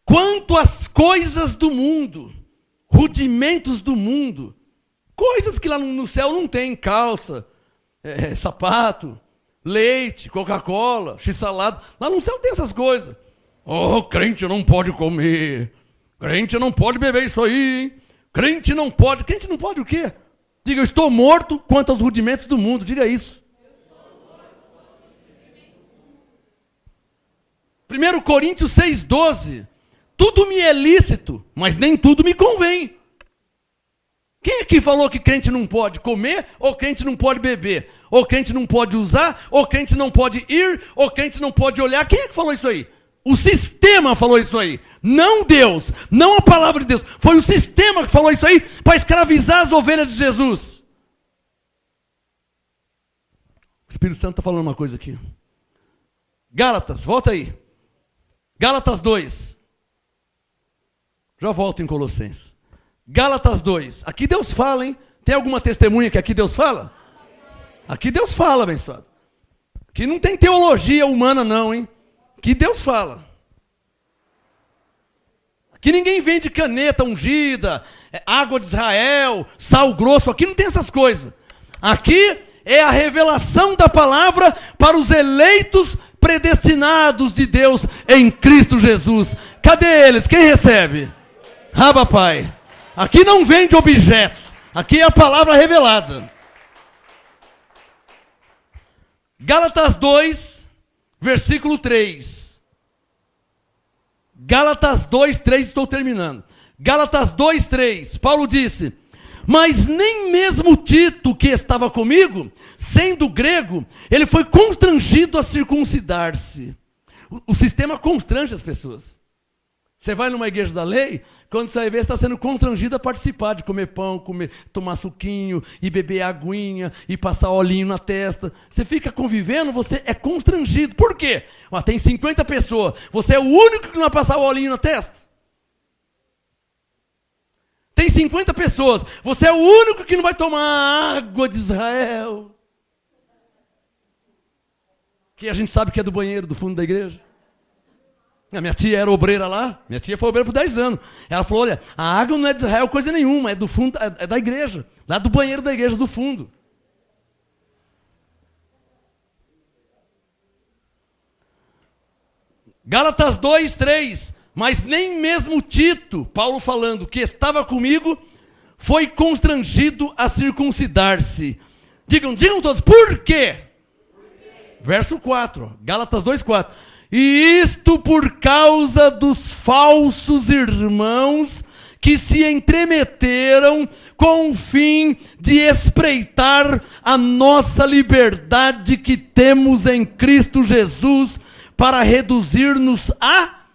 quanto às coisas do mundo, rudimentos do mundo, coisas que lá no céu não tem, calça, sapato, leite, Coca-Cola, x-salada, lá no céu tem essas coisas. Oh, crente não pode comer, crente não pode beber isso aí, hein? Crente não pode o quê? Diga, eu estou morto quanto aos rudimentos do mundo, diga isso. 1 Coríntios 6:12. Tudo me é lícito, mas nem tudo me convém. Quem aqui falou que crente não pode comer, ou crente não pode beber, ou crente não pode usar, ou crente não pode ir, ou crente não pode olhar? Quem é que falou isso aí? O sistema falou isso aí. Não Deus, não a palavra de Deus. Foi o sistema que falou isso aí para escravizar as ovelhas de Jesus. O Espírito Santo está falando uma coisa aqui. Gálatas, volta aí. Gálatas 2. Já volto em Colossenses. Gálatas 2. Aqui Deus fala, hein? Tem alguma testemunha que aqui Deus fala? Aqui Deus fala, abençoado. Aqui não tem teologia humana não, hein? Aqui Deus fala. Aqui ninguém vende caneta ungida, água de Israel, sal grosso. Aqui não tem essas coisas. Aqui é a revelação da palavra para os eleitos predestinados de Deus em Cristo Jesus. Cadê eles? Quem recebe? Raba, Pai. Aqui não vende objetos. Aqui é a palavra revelada. Gálatas 2, versículo 3. Gálatas 2, 3, estou terminando. Gálatas 2, 3. Paulo disse: mas nem mesmo Tito, que estava comigo, sendo grego, ele foi constrangido a circuncidar-se. O sistema constrange as pessoas. Você vai numa igreja da lei, quando você vai ver, você está sendo constrangido a participar de comer pão, tomar suquinho, e beber aguinha, e passar olhinho na testa. Você fica convivendo, você é constrangido. Por quê? Tem 50 pessoas, você é o único que não vai passar o olhinho na testa. Tem 50 pessoas, você é o único que não vai tomar água de Israel. Que a gente sabe que é do banheiro, do fundo da igreja. A minha tia era obreira lá, minha tia foi obreira por 10 anos. Ela falou, olha, a água não é de Israel coisa nenhuma, é do fundo, é da igreja, lá do banheiro da igreja, do fundo. Gálatas 2, 3, mas nem mesmo Tito, Paulo falando, que estava comigo, foi constrangido a circuncidar-se. Digam todos, por quê? Verso 4, Gálatas 2, 4. E isto por causa dos falsos irmãos que se entremeteram com o fim de espreitar a nossa liberdade que temos em Cristo Jesus para reduzir-nos à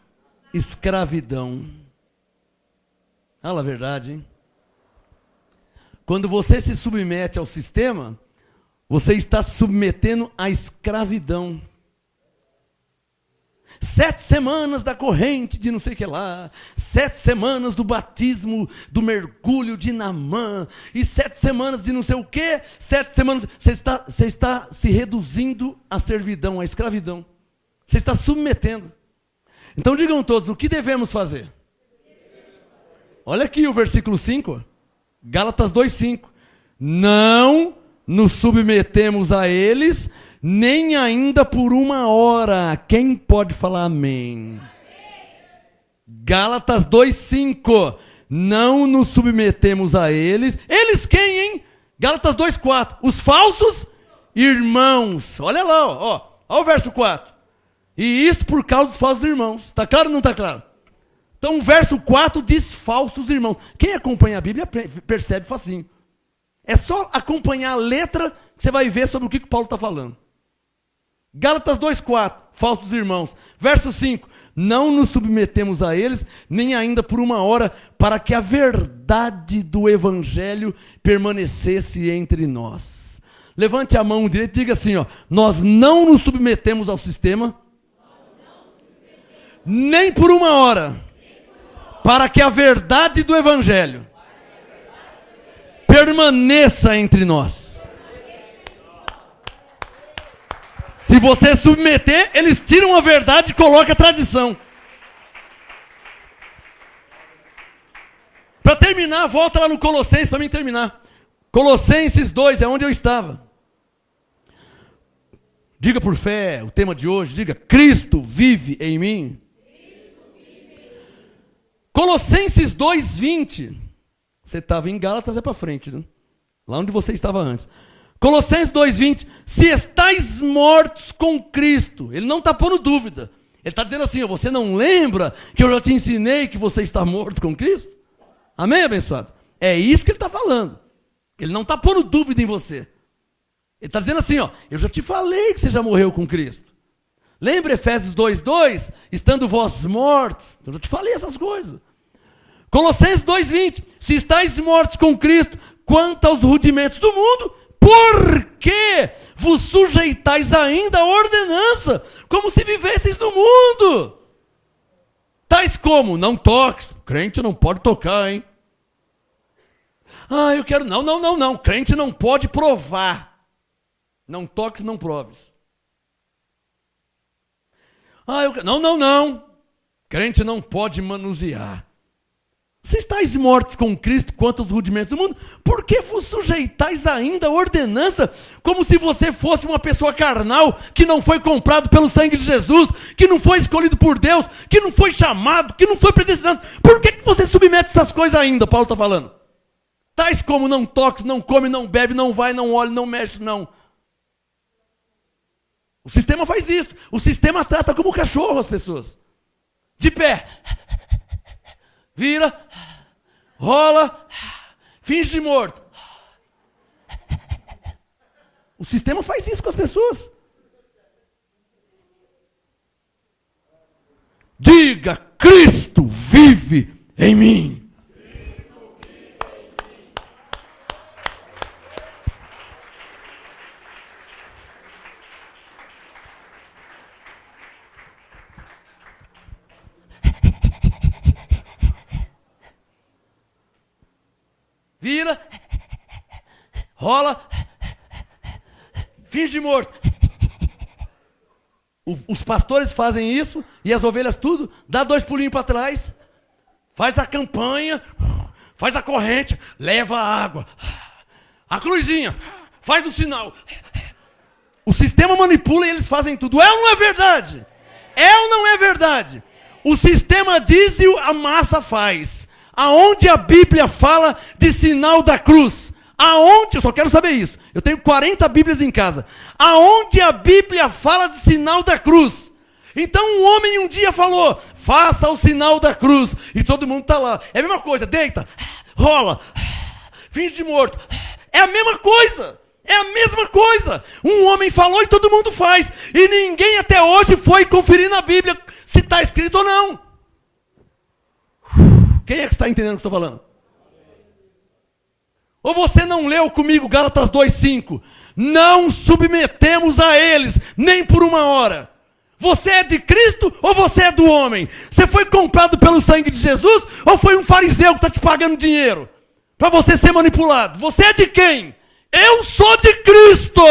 escravidão. Fala a verdade, hein? Quando você se submete ao sistema, você está se submetendo à escravidão. 7 semanas da corrente de não sei o que lá, 7 semanas do batismo, do mergulho de Naamã, e 7 semanas de não sei o que, 7 semanas, você está se reduzindo à servidão, à escravidão, você está submetendo. Então digam todos, o que devemos fazer? Olha aqui o versículo 5, Gálatas 2:5, não nos submetemos a eles, nem ainda por uma hora. Quem pode falar amém? Gálatas 2:5. Não nos submetemos a eles. Eles quem, hein? Gálatas 2:4. Os falsos irmãos. Olha lá, ó o verso 4. E isso por causa dos falsos irmãos. Está claro ou não está claro? Então o verso 4 diz falsos irmãos. Quem acompanha a Bíblia percebe facinho. É só acompanhar a letra que você vai ver sobre o que Paulo está falando. Gálatas 2:4, falsos irmãos. Verso 5, não nos submetemos a eles, nem ainda por uma hora, para que a verdade do evangelho permanecesse entre nós. Levante a mão direita e diga assim, nós não nos submetemos ao sistema, nem por uma hora, para que a verdade do evangelho permaneça entre nós. Se você submeter, eles tiram a verdade e colocam a tradição. Para terminar, volta lá no Colossenses para mim terminar. Colossenses 2 é onde eu estava. Diga por fé, o tema de hoje, diga, Cristo vive em mim. Colossenses 2:20. Você estava em Gálatas, é para frente, né? Lá onde você estava antes. Colossenses 2:20, se estáis mortos com Cristo, ele não está pondo dúvida, ele está dizendo assim, você não lembra que eu já te ensinei que você está morto com Cristo? Amém, abençoado? É isso que ele está falando, ele não está pondo dúvida em você, ele está dizendo assim, eu já te falei que você já morreu com Cristo. Lembra Efésios 2:2, estando vós mortos, eu já te falei essas coisas. Colossenses 2:20, se estáis mortos com Cristo, quanto aos rudimentos do mundo, por que vos sujeitais ainda à ordenança, como se vivesseis no mundo? Tais como, não toques, crente não pode tocar, hein? Eu quero, não, crente não pode provar. Não toques, não proves. Não. Crente não pode manusear. Se estáis mortos com Cristo quanto aos rudimentos do mundo, por que vos sujeitais ainda à ordenança, como se você fosse uma pessoa carnal, que não foi comprado pelo sangue de Jesus, que não foi escolhido por Deus, que não foi chamado, que não foi predestinado? Por que você submete essas coisas ainda? Paulo está falando. Tais como não toques, não come, não bebe, não vai, não olhe, não mexe, não. O sistema faz isso. O sistema trata como cachorro as pessoas. De pé. Vira, rola, finge de morto. O sistema faz isso com as pessoas. Diga, Cristo vive em mim. Vira, rola, finge de morto. Os pastores fazem isso e as ovelhas tudo, dá 2 pulinhos para trás, faz a campanha, faz a corrente, leva a água, a cruzinha, faz o sinal. O sistema manipula e eles fazem tudo. É ou não é verdade? É ou não é verdade? O sistema diz e a massa faz. Aonde a Bíblia fala de sinal da cruz? Aonde? Eu só quero saber isso. Eu tenho 40 Bíblias em casa. Aonde a Bíblia fala de sinal da cruz? Então um homem um dia falou, faça o sinal da cruz. E todo mundo está lá. É a mesma coisa, deita, rola, finge de morto. É a mesma coisa. É a mesma coisa. Um homem falou e todo mundo faz. E ninguém até hoje foi conferir na Bíblia se está escrito ou não. Quem é que está entendendo o que estou falando? Ou você não leu comigo Gálatas 2:5? Não submetemos a eles, nem por uma hora. Você é de Cristo ou você é do homem? Você foi comprado pelo sangue de Jesus ou foi um fariseu que está te pagando dinheiro para você ser manipulado? Você é de quem? Eu sou de Cristo.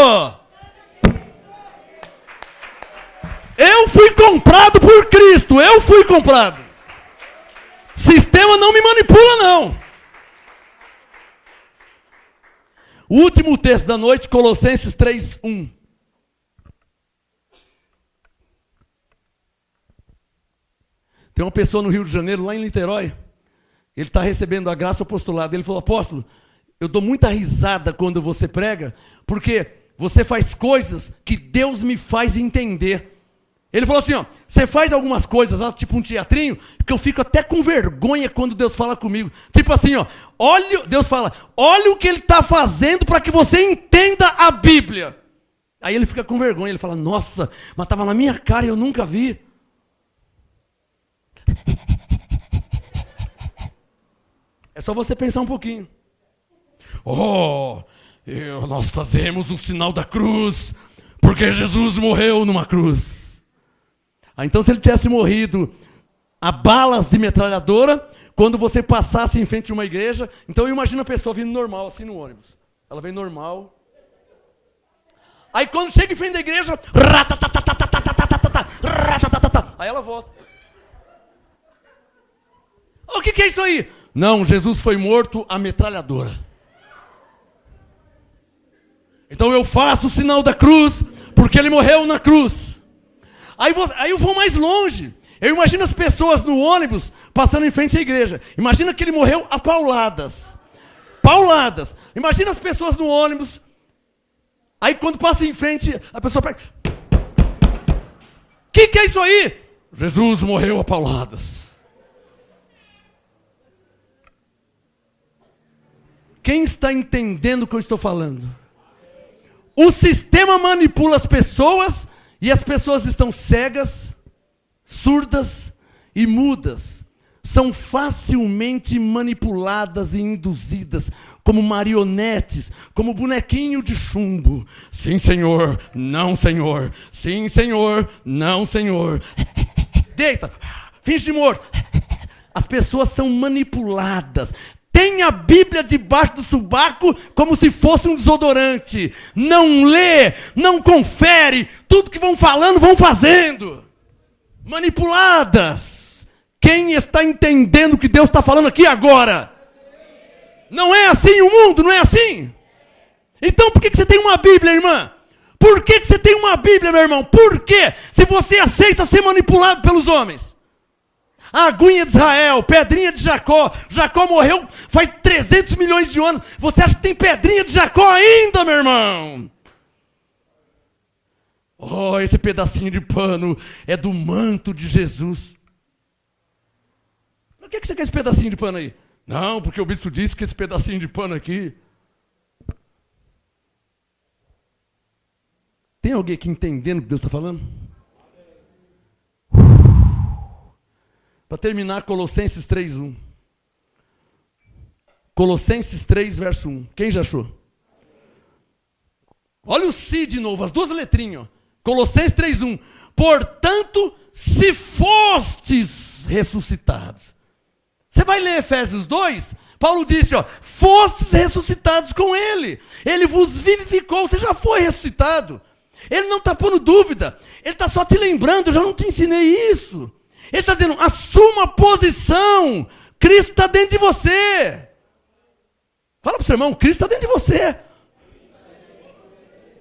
Eu fui comprado por Cristo. Eu fui comprado. O sistema não me manipula, não. O último texto da noite, Colossenses 3:1. Tem uma pessoa no Rio de Janeiro, lá em Niterói, ele está recebendo a graça apostolada. Ele falou, apóstolo, eu dou muita risada quando você prega, porque você faz coisas que Deus me faz entender. Ele falou assim, ó, você faz algumas coisas lá, tipo um teatrinho, que eu fico até com vergonha quando Deus fala comigo. Tipo assim, ó, Deus fala, olha o que Ele está fazendo para que você entenda a Bíblia. Aí ele fica com vergonha, ele fala, nossa, mas estava na minha cara e eu nunca vi. É só você pensar um pouquinho. Nós fazemos o sinal da cruz, porque Jesus morreu numa cruz. Então se ele tivesse morrido a balas de metralhadora, quando você passasse em frente de uma igreja, então imagina a pessoa vindo normal, assim no ônibus. Ela vem normal. Aí quando chega em frente da igreja, aí ela volta. O que é isso aí? Não, Jesus foi morto a metralhadora. Então eu faço o sinal da cruz, porque ele morreu na cruz. Aí eu vou mais longe. Eu imagino as pessoas no ônibus passando em frente à igreja. Imagina que ele morreu a pauladas. Pauladas. Imagina as pessoas no ônibus. Aí quando passa em frente, a pessoa pega. O que é isso aí? Jesus morreu a pauladas. Quem está entendendo o que eu estou falando? O sistema manipula as pessoas e as pessoas estão cegas, surdas e mudas. São facilmente manipuladas e induzidas como marionetes, como bonequinho de chumbo. Sim, Senhor. Não, Senhor. Sim, Senhor. Não, Senhor. Deita. Finge de morto. As pessoas são manipuladas. tem a Bíblia debaixo do sovaco como se fosse um desodorante. Não lê, não confere, tudo que vão falando, vão fazendo. Manipuladas. Quem está entendendo o que Deus está falando aqui agora? Não é assim o mundo, não é assim? Então por que você tem uma Bíblia, irmã? Por que você tem uma Bíblia, meu irmão? Por quê? Se você aceita ser manipulado pelos homens. A aguinha de Israel, pedrinha de Jacó. Jacó morreu faz 300 milhões de anos. Você acha que tem pedrinha de Jacó ainda, meu irmão? Oh, esse pedacinho de pano é do manto de Jesus. Por que você quer esse pedacinho de pano aí? Não, porque o bispo disse que esse pedacinho de pano aqui... Tem alguém aqui entendendo o que Deus está falando? Para terminar, Colossenses 3:1. Colossenses 3, verso 1. Quem já achou? Olha o si de novo, as duas letrinhas. Ó. Colossenses 3:1. Portanto, se fostes ressuscitados. Você vai ler Efésios 2? Paulo disse, ó, fostes ressuscitados com ele. Ele vos vivificou, você já foi ressuscitado. Ele não está pondo dúvida. Ele está só te lembrando, eu já não te ensinei isso. Ele está dizendo, assuma a posição. Cristo está dentro de você. Fala para o seu irmão, Cristo está dentro de você.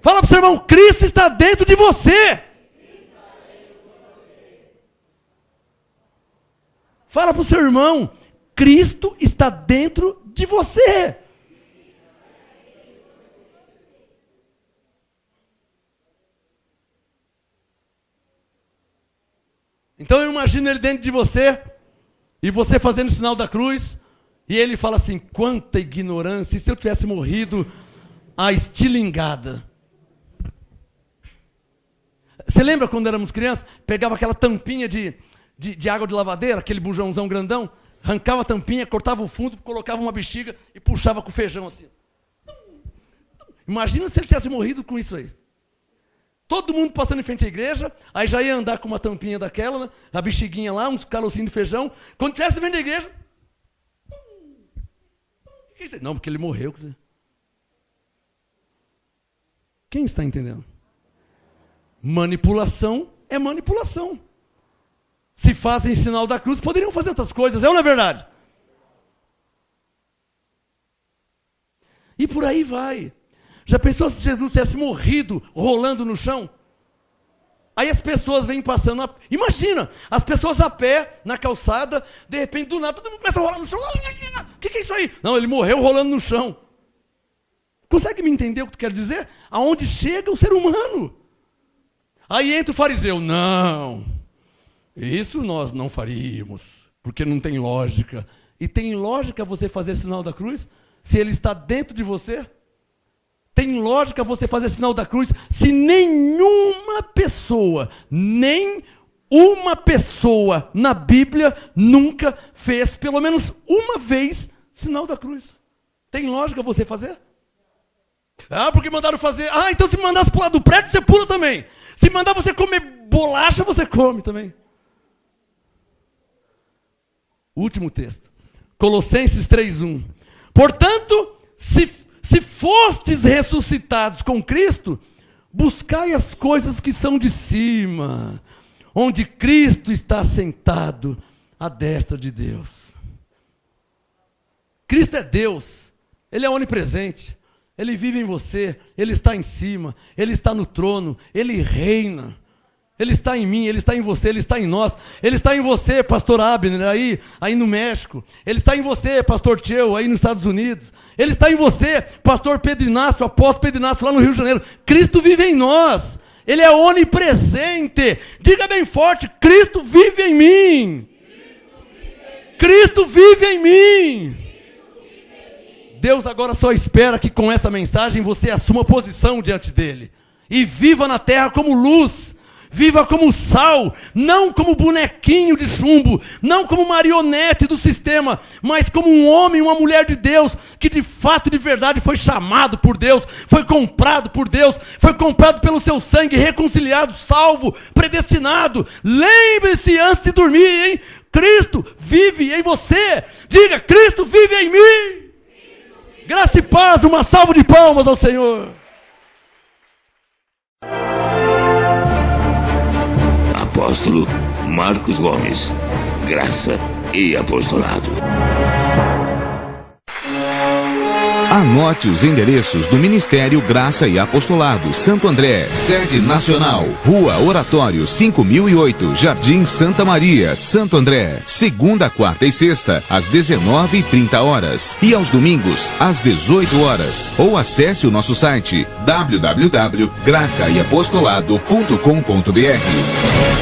Fala para o seu irmão, Cristo está dentro de você. Fala para o seu irmão, Cristo está dentro de você. Então eu imagino ele dentro de você, e você fazendo o sinal da cruz, e ele fala assim, quanta ignorância, e se eu tivesse morrido a estilingada? Você lembra quando éramos crianças, pegava aquela tampinha de água de lavadeira, aquele bujãozão grandão, arrancava a tampinha, cortava o fundo, colocava uma bexiga e puxava com o feijão assim. Imagina se ele tivesse morrido com isso aí. Todo mundo passando em frente à igreja, aí já ia andar com uma tampinha daquela, né? A bexiguinha lá, uns carocinhos de feijão. Quando estivesse vendo a igreja... Não, porque ele morreu. Quem está entendendo? Manipulação é manipulação. Se fazem sinal da cruz, poderiam fazer outras coisas, é ou não é verdade? E por aí vai. Já pensou se Jesus tivesse morrido rolando no chão? Aí as pessoas vêm passando, imagina, as pessoas a pé, na calçada, de repente do nada, todo mundo começa a rolar no chão. O que é isso aí? Não, ele morreu rolando no chão. Consegue me entender o que eu quero dizer? Aonde chega o ser humano? Aí entra o fariseu, não, isso nós não faríamos, porque não tem lógica. E tem lógica você fazer sinal da cruz, se ele está dentro de você? Tem lógica você fazer sinal da cruz se nenhuma pessoa, nem uma pessoa na Bíblia nunca fez, pelo menos uma vez, sinal da cruz? Tem lógica você fazer? Ah, porque mandaram fazer. Ah, então se mandasse pular do prédio, você pula também. Se mandar você comer bolacha, você come também. Último texto. Colossenses 3:1. Portanto, se fostes ressuscitados com Cristo, buscai as coisas que são de cima, onde Cristo está sentado à destra de Deus. Cristo é Deus, Ele é onipresente, Ele vive em você, Ele está em cima, Ele está no trono, Ele reina. Ele está em mim, Ele está em você, Ele está em nós. Ele está em você, pastor Abner, aí no México. Ele está em você, pastor Tcheu, aí nos Estados Unidos. Ele está em você, pastor Pedro Inácio, apóstolo Pedro Inácio, lá no Rio de Janeiro. Cristo vive em nós. Ele é onipresente. Diga bem forte, Cristo vive em mim. Cristo vive em mim. Deus agora só espera que com essa mensagem você assuma posição diante dele. E viva na terra como luz. Viva como sal, não como bonequinho de chumbo, não como marionete do sistema, mas como um homem, uma mulher de Deus, que de fato, de verdade, foi chamado por Deus, foi comprado por Deus, foi comprado pelo seu sangue, reconciliado, salvo, predestinado. Lembre-se antes de dormir, hein? Cristo vive em você. Diga, Cristo vive em mim. Graça e paz, uma salva de palmas ao Senhor. Apóstolo Marcos Gomes, graça e apostolado. Anote os endereços do Ministério Graça e Apostolado Santo André, sede nacional, Rua Oratório 5008, Jardim Santa Maria, Santo André, segunda, quarta e sexta, às 19h30 e aos domingos, às 18 horas. Ou acesse o nosso site www.gracaiapostolado.com.br.